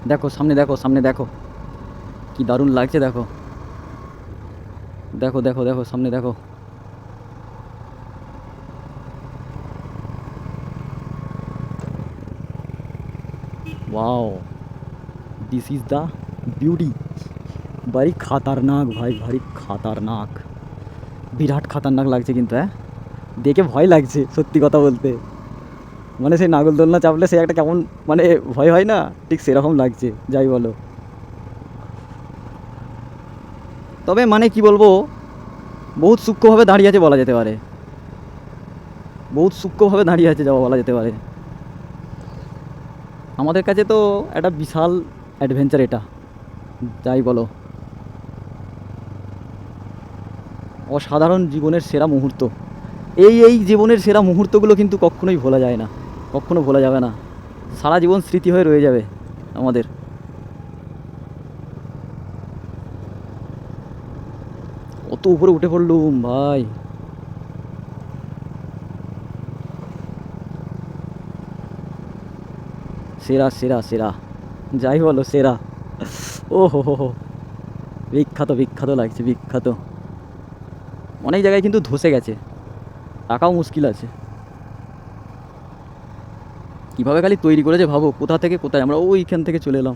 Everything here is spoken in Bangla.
দেখো সামনে, দেখো সামনে, দেখো কি দারুণ লাগছে। দেখো দেখো দেখো দেখো সামনে দেখো। Wow, this is the beauty. ভারী খাতারনাক ভাই, ভারী খাতারনাক, বিরাট খাতারনাক লাগছে কিন্তু। হ্যাঁ, দেখে ভয় লাগছে সত্যি কথা বলতে। মানে সেই নাগরদোলনা চাপলে সে একটা কেমন মানে ভয় হয় না, ঠিক সেরকম লাগছে যাই বলো। তবে মানে কি বলবো, বহুত সূক্ষ্মভাবে দাঁড়িয়ে আছে বলা যেতে পারে, বহুত সূক্ষ্মভাবে দাঁড়িয়ে আছে যাওয়া বলা যেতে পারে। আমাদের কাছে তো একটা বিশাল অ্যাডভেঞ্চার এটা, যাই বলো। অসাধারণ জীবনের সেরা মুহূর্ত। এই জীবনের সেরা মুহূর্তগুলো কিন্তু কখনোই ভোলা যায় না, কখনো ভোলা যাবে না, সারা জীবন স্মৃতি হয়ে রয়ে যাবে আমাদের। কত উপরে উঠে পড়লুম ভাই। সেরা সেরা সেরা, যাই বলো সেরা। ও হো, বিখ্যাত বিখ্যাত লাগছে, বিখ্যাত। অনেক জায়গায় কিন্তু ধসে গেছে, টাকাও মুশকিল আছে। কীভাবে খালি তৈরি করেছে ভাবো, কোথা থেকে কোথায় আমরা ওইখান থেকে চলে এলাম।